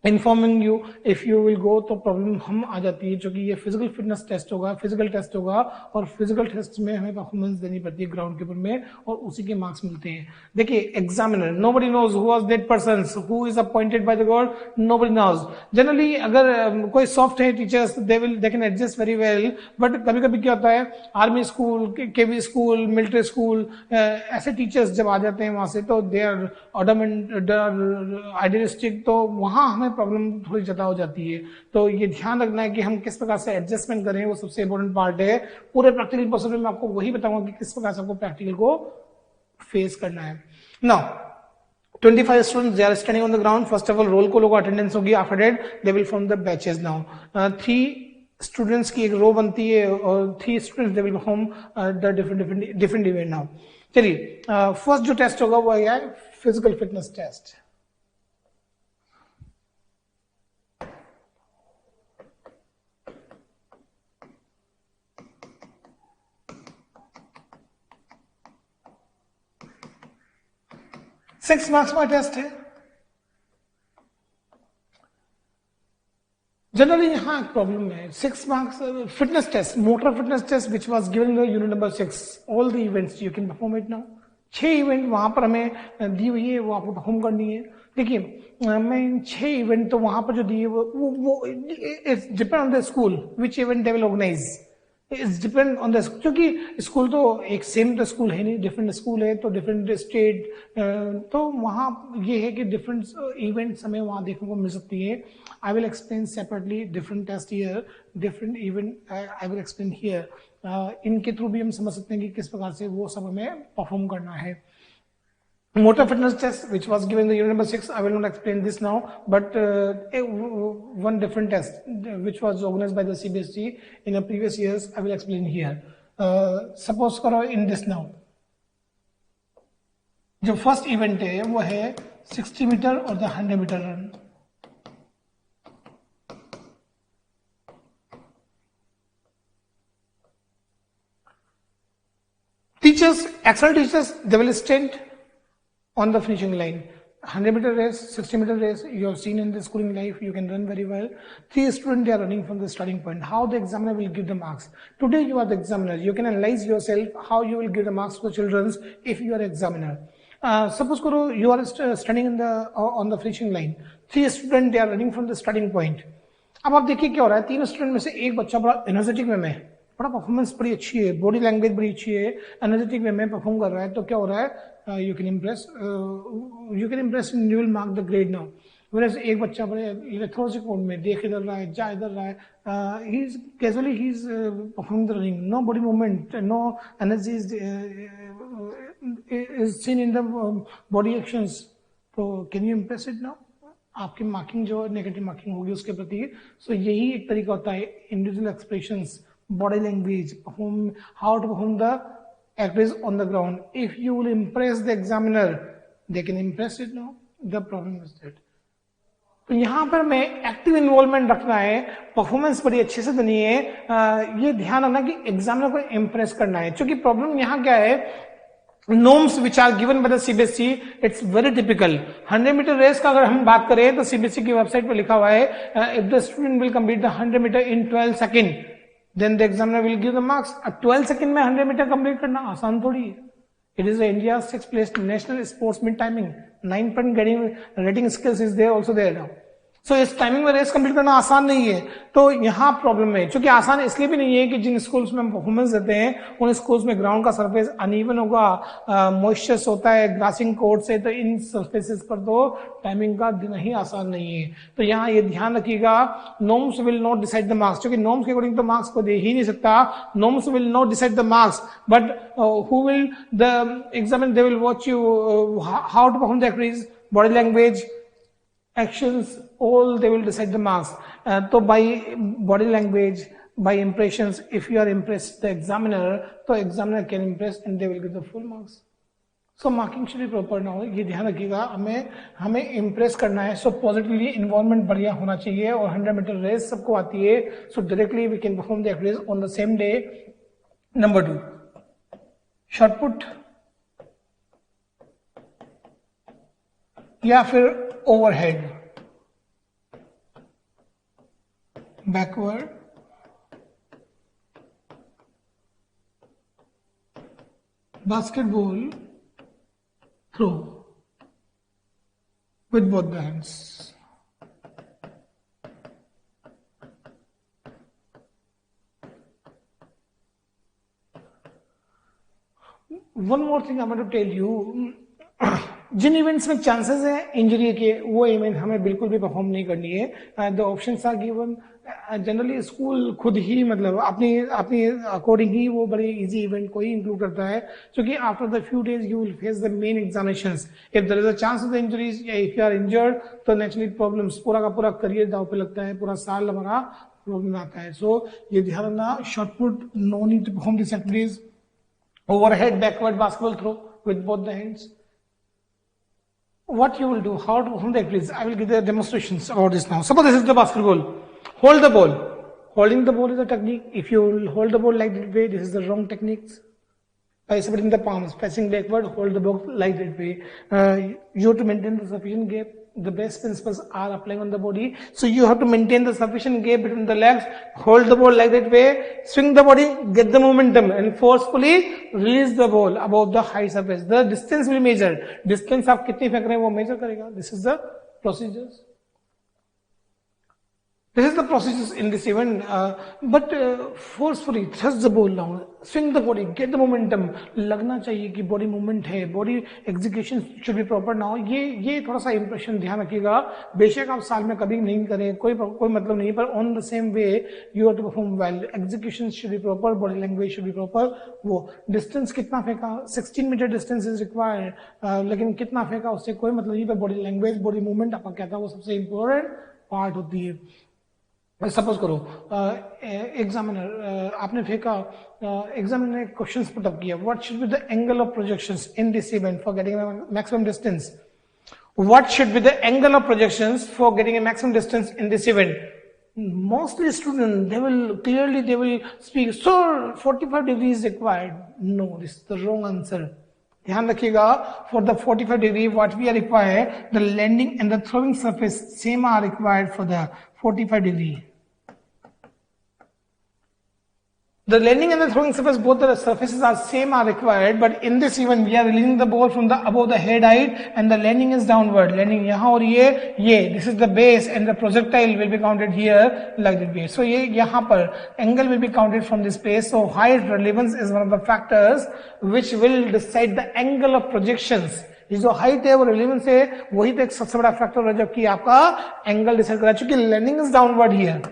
informing you if you will go, तो problem हम आ जाती है, क्योंकि ये physical fitness test होगा, physical test होगा, और physical test में हमें परफॉर्मेंस देनी पड़ती है ग्राउंड के ऊपर में, और उसी के मार्क्स मिलते हैं. देखिए examiner, nobody knows who was that person who is appointed by the god, nobody knows. Generally अगर कोई सॉफ्ट है teachers, they can adjust very well, but कभी कभी क्या होता है, army school, KV school, military school, ऐसे टीचर्स जब आ जाते हैं वहां से, तो दे आर ऑडमेंट, आइडियलिस्टिक, तो वहां हमें प्रॉब्लम थोड़ी ज्यादा हो जाती है. तो ये ध्यान रखना है कि हम किस प्रकार से एडजस्टमेंट करें, वो सबसे इंपॉर्टेंट पार्ट है. पूरे प्रैक्टिकल प्रोसेस में मैं आपको वही बताऊंगा कि किस प्रकार से आपको प्रैक्टिकल को फेस करना है. Now 25 students they are standing on the ground. First of all roll को लोग अटेंडेंस होगी. After that they will form the batches. Now 3 students की एक रो बनती है, और 3 students they will form the different event. Now चलिए first जो टेस्ट होगा वो है physical fitness test. Six marks का टेस्ट है. जनरली यहां एक प्रॉब्लम है. 6 marks fitness test, motor fitness test which was given the unit number 6. All the events you can perform it now. 6 event वहां पर हमें दी हुई है, वो आपको परफॉर्म करनी है. देखिए मैं इन 6 इवेंट तो वहां पर जो दी है वो it's depend on the school which event they will organise. It's depend on the, क्योंकि स्कूल तो एक सेम तो स्कूल है नहीं, डिफरेंट स्कूल है, तो डिफरेंट स्टेट, तो वहाँ ये है कि डिफरेंट इवेंट्स हमें वहाँ देखने को मिल सकती है. I will explain separately different test here, different event I will explain here. इनके थ्रू भी हम समझ सकते हैं कि किस प्रकार से वो सब हमें परफॉर्म करना है. Motor fitness test, which was given in the unit number 6, I will not explain this now, but one different test which was organized by the CBSE in the previous years, I will explain here. Suppose करो in this now. जो first event है वो है 60 metre और the 100 metre run. Teachers, excellent teachers, they will stand on the finishing line. 100-meter race, 60-meter race, you have seen in the schooling life, you can run very well. 3 students, they are running from the starting point. How the examiner will give the marks? Today you are the examiner. You can analyze yourself how you will give the marks to the children if you are examiner. Suppose karo, you are standing in on the finishing line. 3 students, they are running from the starting point. अब आप देखिए क्या हो रहा है, 3 student में से एक बच्चा बड़ा एनर्जेटिक वे में, बड़ा परफॉर्मेंस बड़ी अच्छी है, बॉडी लैंग्वेज बड़ी अच्छी है, एनर्जेटिक वे में परफॉर्म कर रहा है, तो क्या हो रहा है, you can impress and you will mark the grade now. Whereas एक बच्चा बड़े lethargic mode में देख इधर रहा है, जा इधर रहा है, he's performing the running, no body movement, no energy is seen in the body actions. तो can you impress it now? आपकी मार्किंग जो नेगेटिव मार्किंग होगी उसके प्रति. सो यही एक तरीका होता है, individual expressions, body language, perform, how to perform the actors on the ground. If you will impress the examiner, they can impress it now. The problem is that. तो यहाँ पर मैं एक्टिव इन्वॉल्वमेंट रखना है, परफॉर्मेंस बड़ी अच्छे से देनी है, ये ध्यान रखना कि एग्जामिनर को इम्प्रेस करना है. क्योंकि प्रॉब्लम यहाँ क्या है, norms which are given by the CBSE, it's very typical. 100-meter race का अगर हम बात करें तो CBSE की वेबसाइट पर लिखा हुआ है, if the student will complete the 100-meter in 12 seconds, then the examiner will give the marks. 12 second में 100 मीटर कंप्लीट करना आसान थोड़ी है. It is India 6th place national sports mid timing. 9 point rating skills is there also there now. सो इस timing में race complete करना आसान नहीं है, तो यहाँ प्रॉब्लम है। क्योंकि आसान इसलिए भी नहीं है कि जिन स्कूल्स में हम परफॉर्मेंस देते हैं उन स्कूल्स में ग्राउंड का सरफेस अनइवन होगा, मॉइस्चर्स होता है, ग्रासिंग कोर्स है, तो इन सरफेसेस पर तो टाइमिंग का दिन ही आसान नहीं है। तो यहाँ ये ध्यान रखिएगा, norms will not decide the marks, क्योंकि नॉर्म्स के अकॉर्डिंग तो मार्क्स को दे ही नहीं सकता। Norms will not decide the marks, but who will the examine, they will watch you how to perform the activities, body language, actions, all they will decide the marks. So by body language, by impressions, if you are impressed the examiner, so examiner can impress and they will get the full marks. So marking should be proper now. ये ध्यान रखिएगा, हमें impress करना है, so positively environment बढ़िया होना चाहिए, और 100 meter race सबको आती है, so directly we can perform the activities on the same day. Number 2, shot put या फिर overhead, backward, basketball throw with both the hands. One more thing I want to tell you, जिन events में chances है injury के, वो event हमें बिल्कुल भी परफॉर्म नहीं करनी है। The options are given, generally school खुद ही मतलब अपनी अकॉर्डिंग ही वो बड़े इजी इवेंट को ही इंक्लूड करता है, क्योंकि after the few days you will face the main examinations. If there is a chance of the injuries या इफ यू आर इंजर्ड, तो नेचुरली प्रॉब्लम्स, पूरा का पूरा करियर दाव पे लगता है, पूरा साल हमारा प्रॉब्लम आता है। सो ये ध्यान रखना, shot put, no need to perform this activities, overhead, backward, basketball throw with both the hands. What you will do, how to perform the activities, I will give the demonstrations about this now. Suppose this is the basketball. Hold the ball. Holding the ball is a technique. If you hold the ball like that way, this is the wrong technique. By separating the palms, pressing backward, hold the ball like that way. You have to maintain the sufficient gap. The best principles are applying on the body. So you have to maintain the sufficient gap between the legs. Hold the ball like that way. Swing the body, get the momentum, and forcefully release the ball above the high surface. The distance will measure. Distance आप कितनी फेंक रहे हैं वो measure करेगा. This is the procedures. This is the procedures in this event, but forcefully thrust the ball down, swing the body, get the momentum. लगना चाहिए कि body movement है, body execution should be proper now. ये थोड़ा सा impression ध्यान रखिएगा, बेशक आप साल में कभी नहीं करें, कोई मतलब नहीं, पर on the same way you have to perform well. Execution should be proper, body language should be proper. वो distance कितना फेंका, 16 meter distance is required, लेकिन कितना फेंका उससे कोई मतलब नहीं, पर body language, body movement आपका कहता है वो सबसे important part होती है. सपोज करो एग्जामिनर आपने फेंका, एग्जामिनर ने क्वेश्चंस पुट अप किया, what should be the angle of projections in this event for getting maximum distance, what should be the angle of projections for getting a maximum distance in this event. Mostly students, they will speak, so 45 degrees is required. No, this is the wrong answer. ध्यान रखिएगा, for the 45 degree what we are required, the landing and the throwing surface same are required for the 45 degree. The landing and the throwing surface, both the surfaces are same are required, but in this event we are releasing the ball from the above the head height and the landing is downward. Landing यहाँ और ये this is the base and the projectile will be counted here like that way. So ये यहाँ पर angle will be counted from this place. So height relevance is one of the factors which will decide the angle of projections. ये जो height है वो relevance है, वही तो एक सबसे बड़ा फैक्टर है जबकि आपका एंगल डिसाइड करा, चूंकि landing is downward here.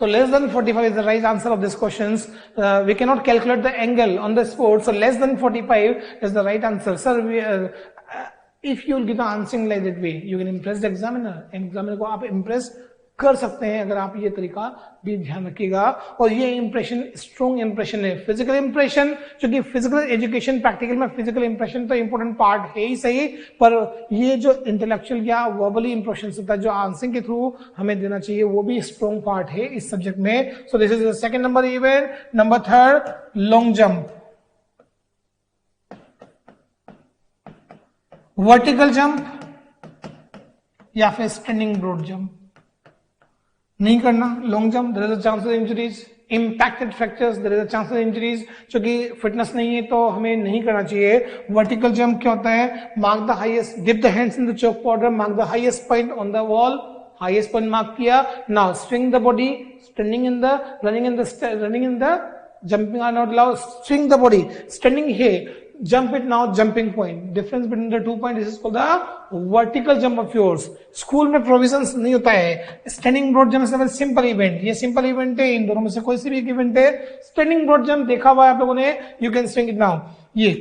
So less than 45 is the right answer of these questions. We cannot calculate the angle on the spot. So less than 45 is the right answer. Sir, if you will give the answering like that way, you can impress the examiner. Examiner को आप impress कर सकते हैं अगर आप ये तरीका भी ध्यान रखिएगा. और ये इंप्रेशन स्ट्रॉन्ग इंप्रेशन है. फिजिकल इंप्रेशन, क्योंकि फिजिकल एजुकेशन प्रैक्टिकल में फिजिकल इंप्रेशन तो इंपॉर्टेंट पार्ट है ही सही, पर ये जो इंटेलेक्चुअल या वर्बली इंप्रेशन होता है जो आंसरिंग के थ्रू हमें देना चाहिए, वो भी स्ट्रॉन्ग पार्ट है इस सब्जेक्ट में. So this is the second number event. Number third, long jump, vertical jump या फिर स्टैंडिंग ब्रॉड जंप. नहीं करना long jump, there is a chance of injuries. impacted fractures, there is a chance of injuries. क्योंकि fitness नहीं है तो हमें नहीं करना चाहिए. वर्टिकल जंप क्या होता है? Mark the highest, dip the hands in the chalk powder, mark the highest point on the wall, highest point mark किया. Now swing the body, standing in the, running in the, jumping are not allowed. Swing the body, standing here. Jump it now, jumping point. Difference between the 2 points, this is called the vertical jump of yours. School में provisions नहीं होता है. Standing broad jump is a simple event. ये simple event है. इन दोनों में से कोई सी भी एक event है. Standing broad jump देखा हुआ है आप लोगों ने. You can swing it now. ये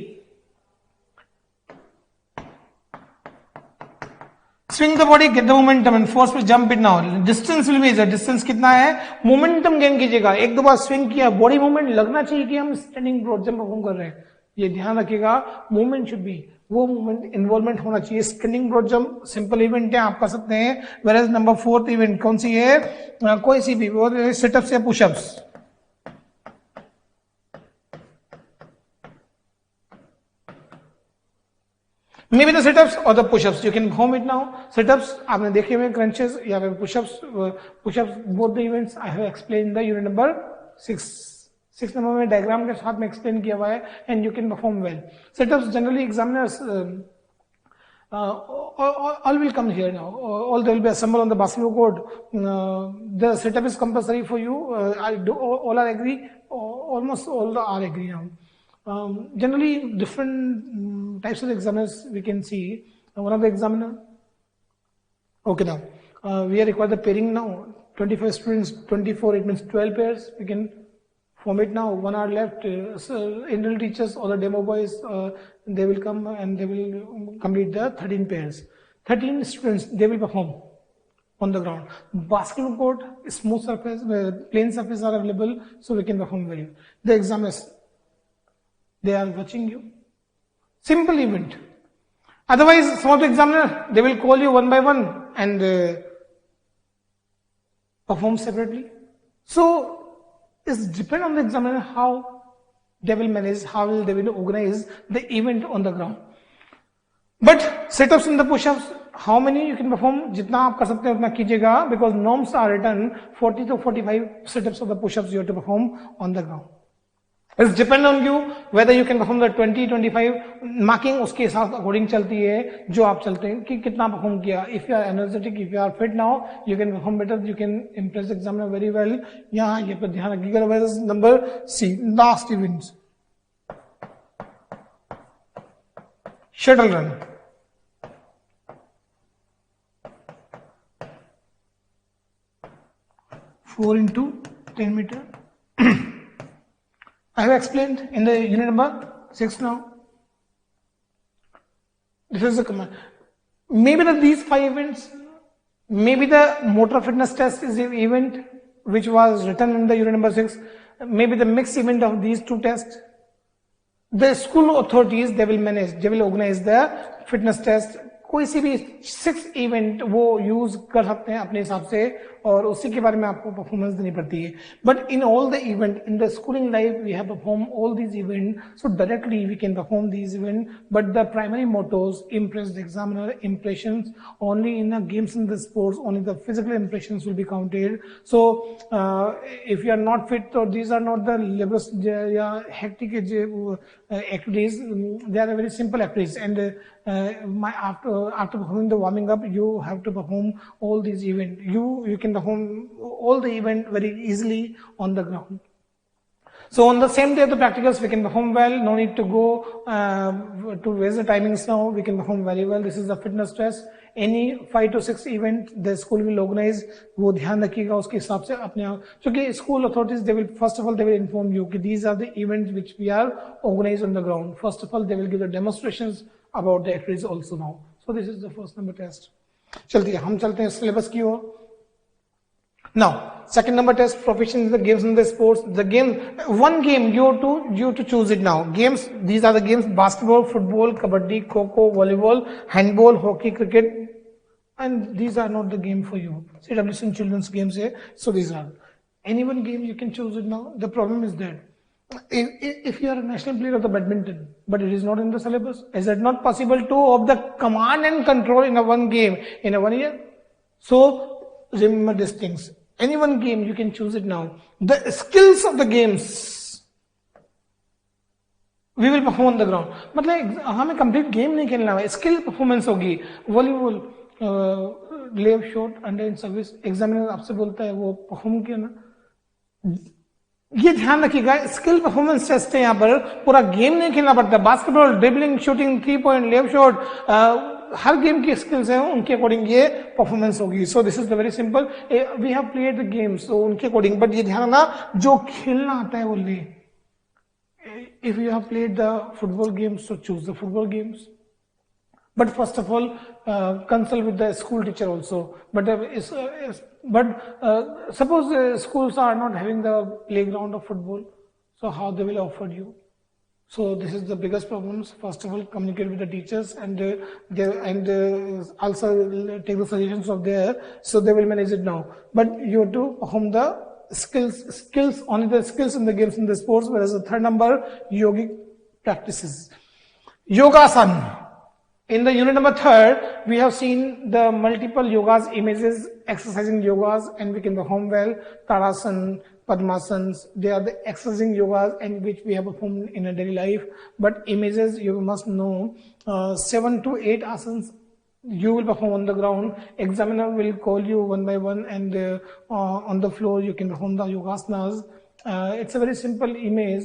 swing the body, get the momentum and forcefully jump it now. Distance will be, distance कितना है? Momentum gain कीजिएगा. एक दो बार swing किया, body movement लगना चाहिए कि हम standing broad jump परफॉर्म कर रहे हैं. ये ध्यान रखिएगा. मूवमेंट शुड बी, वो मूवमेंट इन्वॉल्वमेंट होना चाहिए. स्किनिंग ब्रॉड जंप सिंपल इवेंट है, आप कर सकते हैं. वेयर नंबर 4th इवेंट कौन सी है? कोई सी भी, वो सिटअप्स या pushups. Maybe the situps और the pushups. You can perform it now. Situps आपने देखे हुए, क्रंचेस या फिर pushups both the events I have explain the unit number 6 number में डायग्राम के साथ में एक्सप्लेन किया हुआ है. And you can perform well. Setups generally examiners all will come here now. All they will be assembled on the basketball court. The setup is compulsory for you. All are agree. Almost all are agree now. Generally, different types of examiners we can see. One of the examiner. Okay, now we are required the pairing now. 25 students, 24. It means 12 pairs. We can form it now. 1 hour left. Internal teachers or the demo boys, they will come and they will complete the 13 pairs. 13 students, they will perform on the ground. Basketball court, smooth surface, plain surface are available, so we can perform well. The examiners, they are watching you. Simple event. Otherwise, some of the examiner, they will call you one by one and perform separately. So, it depends on the examiner how they will manage, how they will organize the event on the ground. But sit-ups and the push-ups, how many you can perform? जितना आप कर सकते हैं उतना कीजिएगा, because norms are written 40 to 45 sit-ups or the push-ups you have to perform on the ground. It's depend on you whether you can perform the 20, 25 marking. उसके साथ according चलती है जो आप चलते हैं कि कितना परफॉर्म किया. If you are energetic, if you are fit now, you can perform better. You can impress the examiner very well. यहाँ ये पर ध्यान रखिएगा. Number C, last events. Shuttle run. 4 into 10 meter. I have explained in the unit number 6 now. This is the command. Maybe these 5 events, maybe the motor fitness test is the event which was written in the unit number 6. Maybe the mixed event of these 2 tests. The school authorities, they will manage, they will organize the fitness test. कोई सी भी 6 event वो use कर सकते हैं अपने हिसाब से और उसी के बारे में आपको परफॉर्मेंस देनी पड़ती है. But in all the event in the schooling life we have perform all these event, so directly we can perform these event. But the primary mottos impress the examiner, impressions only in the games in the sports, only the physical impressions will be counted. So if you are not fit और these are not the labours या hectic activities, they are very simple activities, and after performing the warming up, you have to perform all these events. You can perform all the event very easily on the ground. So on the same day of the practicals, we can perform well. No need to go to waste the timings now. We can perform very well. This is the fitness test. Any 5 to 6 event the school will organize. वो ध्यान रखिएगा उसके हिसाब से अपने आप, क्योंकि school authorities they will first of all they will inform you कि these are the events which we are organized on the ground. First of all they will give the demonstrations about the activities also now. So this is the first number test. चलते हैं हम चलते हैं syllabus की ओर. Now, second number test, proficiency in the games and the sports. The game, one game you have to choose it now. Games, these are the games: basketball, football, kabaddi, kho-kho, volleyball, handball, hockey, cricket. And these are not the game for you. CWC children's games here. So these are. Any one game you can choose it now. The problem is that if you are a national player of the badminton, but it is not in the syllabus, is it not possible to of the command and control in a one game in a 1 year? So remember these things. Any one game, you can choose it now. The skills of the games, we will perform on the ground. मतलब हमें complete game नहीं खेलना है, skill performance होगी. Volleyball, लेव shot, under in service, examiner आपसे बोलता है वो परफॉर्म किया ना. ये ध्यान रखिएगा, स्किल परफॉर्मेंस टेस्ट है. यहाँ पर पूरा गेम नहीं खेलना पड़ता. Basketball, dribbling, shooting, 3 point, lay shot, हर गेम की स्किल्स हैं, उनके अकॉर्डिंग ये परफॉर्मेंस होगी. So this is the very simple. We have played the game, so उनके अकॉर्डिंग. बट ये ध्यान रखना, जो खेलना आता है वो ले. If you have played the football games, so choose the football games. But first of all, consult with the school teacher also. But suppose schools are not having the playground of football, so how they will offer you? So this is the biggest problems. First of all, communicate with the teachers and also take the suggestions of there, so they will manage it now. But you have to perform the skills only the skills in the games, in the sports. Whereas the third number, yogic practices, yogasan. In the unit number 3, we have seen the multiple yogas, images, exercising yogas, and we can perform well. Tadasana, Padmasans, they are the exercising yogas and which we have performed in a daily life. But images, you must know, 7 to 8 asanas you will perform on the ground. Examiner will call you one by one, and on the floor you can perform the yogasanas. It's a very simple image.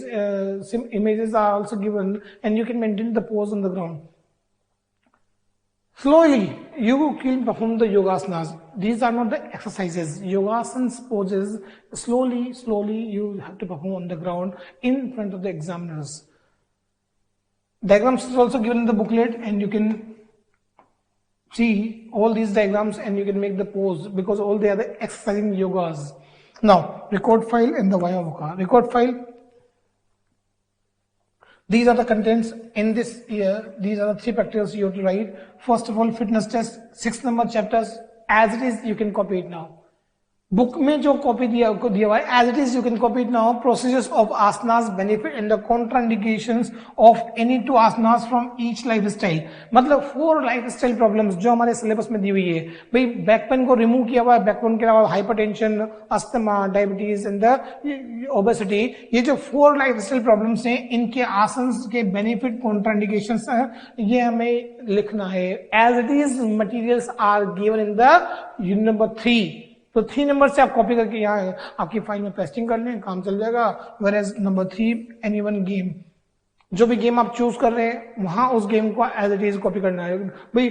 Images are also given, and you can maintain the pose on the ground. Slowly, you can perform the yogasanas. These are not the exercises. Yogasanas poses, slowly you have to perform on the ground in front of the examiners. Diagrams is also given in the booklet, and you can see all these diagrams and you can make the pose, because all they are the exercising yogas. Now, record file and the Vaya Voca. Record file. These are the contents in this year. These are the 3 practicals you have to write. First of all, fitness test, 6 number chapters. As it is, you can copy it now. Book में जो copy दिया हुआ है, as it is you can copy it now. Procedures of asanas, benefit and the contraindications of any 2 asanas from each lifestyle. मतलब 4 lifestyle problems जो हमारे syllabus में दी हुई है. भाई बैक पेन को रिमूव किया हुआ है. बैक पेन के अलावा hypertension, asthma, diabetes and the obesity. ये जो 4 लाइफस्टाइल प्रॉब्लम्स हैं, इनके आसन के बेनिफिट, कॉन्ट्राइंडिकेशंस ये हमें लिखना है. As it is materials are given in the unit number 3. तो 3 नंबर से आप कॉपी करके यहाँ आपकी फाइल में पेस्टिंग कर लें, काम चल जाएगा. Whereas number 3, any one game, जो भी गेम आप चूज कर रहे हैं वहां उस गेम को एज इट इज कॉपी करना है. भाई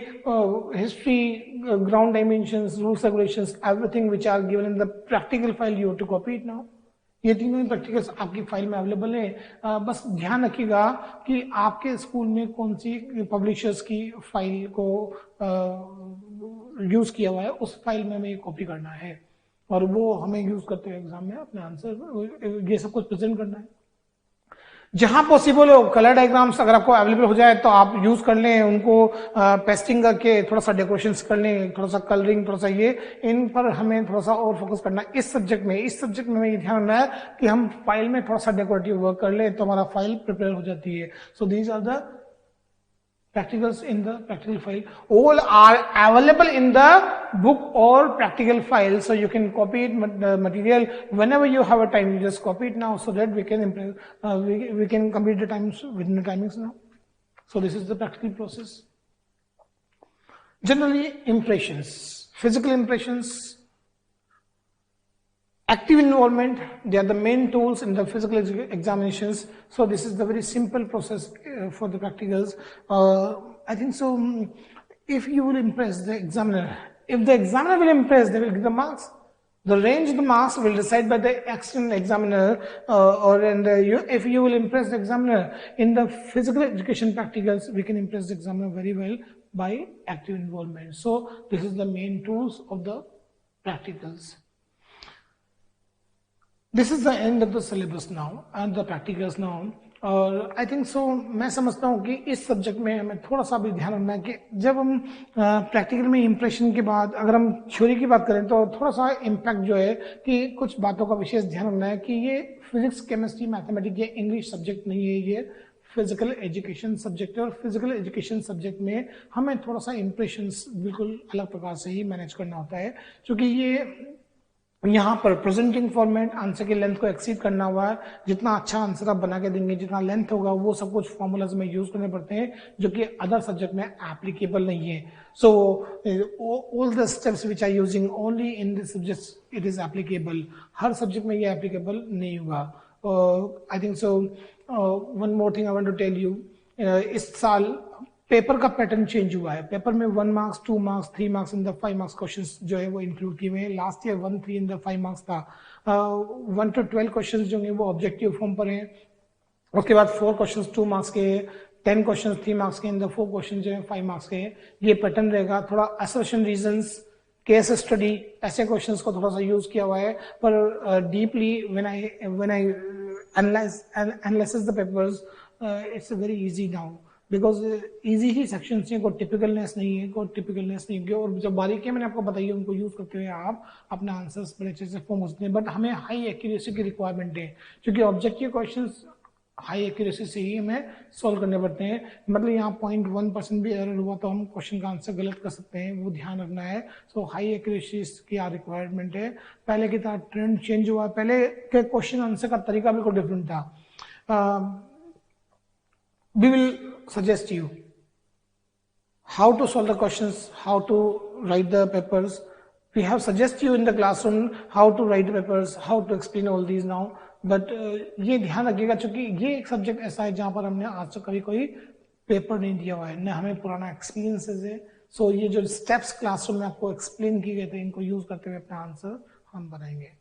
history, ground dimensions, rules, regulations, everything which are given in the practical file, you have to copy it now. ये तीनों प्रैक्टिकल्स आपकी फाइल में अवेलेबल है. बस ध्यान रखिएगा कि आपके स्कूल में कौन सी पब्लिशर्स की फाइल को यूज किया हुआ है, उस फाइल में हमें कॉपी करना है और वो हमें यूज करते हुए एग्जाम में अपने आंसर ये सब कुछ प्रेजेंट करना है. जहां पॉसिबल हो कलर डायग्राम्स अगर आपको अवेलेबल हो जाए तो आप यूज कर लें उनको. पेस्टिंग करके थोड़ा सा डेकोरेशन कर लें, थोड़ा सा कलरिंग, थोड़ा सा ये, इन पर हमें थोड़ा सा और फोकस करना है. इस सब्जेक्ट में हमें ये ध्यान रखना है कि हम फाइल में थोड़ा सा डेकोरेटिव वर्क कर ले तो हमारा फाइल प्रिपेयर हो जाती है. So these are the practicals in the practical file. All are available in the book or practical file, so you can copy it, the material whenever you have a time. You just copy it now so that we can we can complete the times within the timings now. So this is the practical process. Generally, impressions, physical impressions, active involvement, they are the main tools in the physical examinations. So this is the very simple process for the practicals. I think so. If you will impress the examiner, if the examiner will impress, they will give the marks. The range of the marks will decide by the external examiner, if you will impress the examiner in the physical education practicals, we can impress the examiner very well by active involvement. So this is the main tools of the practicals. This is the end of the syllabus now and the practicals now. और आई think सो मैं समझता हूँ कि इस subject में हमें थोड़ा सा भी ध्यान रखना है कि जब हम प्रैक्टिकल में इम्प्रेशन के बाद अगर हम थ्योरी की बात करें तो थोड़ा सा इम्पैक्ट जो है कि कुछ बातों का विशेष ध्यान रखना है कि ये फिजिक्स, केमिस्ट्री, मैथमेटिक्स ये इंग्लिश सब्जेक्ट नहीं है, ये फिजिकल एजुकेशन सब्जेक्ट है. और फिजिकल एजुकेशन सब्जेक्ट में हमें थोड़ा सा इम्प्रेशंस बिल्कुल अलग प्रकार से ही मैनेज करना होता है, क्योंकि ये यहाँ पर प्रेजेंटिंग फॉर्मेट आंसर की लेंथ को एक्सीड करना हुआ है, जितना अच्छा आंसर आप बना के देंगे, जितना लेंथ होगा वो सब कुछ फॉर्मूलाज में यूज करने पड़ते हैं जो कि अदर सब्जेक्ट में एप्लीकेबल नहीं है. So all the steps which are using only in this subject it is applicable. हर सब्जेक्ट में ये एप्लीकेबल नहीं होगा. I think so. One more thing I want to tell you. इस साल पेपर का पैटर्न चेंज हुआ है. पेपर में 1 marks 2 marks 3 marks in the 5 marks questions जो है वो इंक्लूड किए हुए हैं. Last year 1 3 in the 5 marks था. 1 to 12 क्वेश्चंस जो है वो ऑब्जेक्टिव फॉर्म पर हैं. उसके बाद 4 क्वेश्चंस 2 मार्क्स के, 10 क्वेश्चंस 3 मार्क्स के, इन द 4 क्वेश्चन जो है 5 मार्क्स के. ये पैटर्न रहेगा. थोड़ा असर्शन रीजंस, केस स्टडी, ऐसे क्वेश्चंस को थोड़ा सा यूज किया हुआ है. पर deeply when I analyse the papers, it's very easy now because easy he section है. कोई टिपिकलनेस नहीं है, और जब बारीकी मैंने आपको बताई है उनको यूज करते हुए आप अपने आंसर्स बड़े अच्छे से फॉर्म हो सकते हैं. बट हमें हाई एक्यूरेसी की रिक्वायरमेंट है क्योंकि ऑब्जेक्टिव क्वेश्चंस हाई एक्यूरेसी से ही हमें सॉल्व करने पड़ते हैं. मतलब यहाँ 0.1% भी एरर हुआ तो हम क्वेश्चन का आंसर गलत कर सकते हैं, वो ध्यान रखना है. सो हाई एक्यूरेसी की रिक्वायरमेंट है. पहले की तरह ट्रेंड चेंज हुआ. पहले के क्वेश्चन आंसर का तरीका बिल्कुल डिफरेंट था. We will suggest you how to solve the questions, how to write the papers. We have suggested you in the classroom how to write the papers, how to explain all these now. But ये ध्यान रखिएगा क्योंकि ये एक subject ऐसा है जहाँ पर हमने आज तक कभी कोई पेपर नहीं दिया हुआ है, न हमें पुराना एक्सपीरियंसेस है. सो ये जो स्टेप्स क्लासरूम में आपको एक्सप्लेन किए गए थे इनको यूज करते हुए अपना आंसर हम बनाएंगे.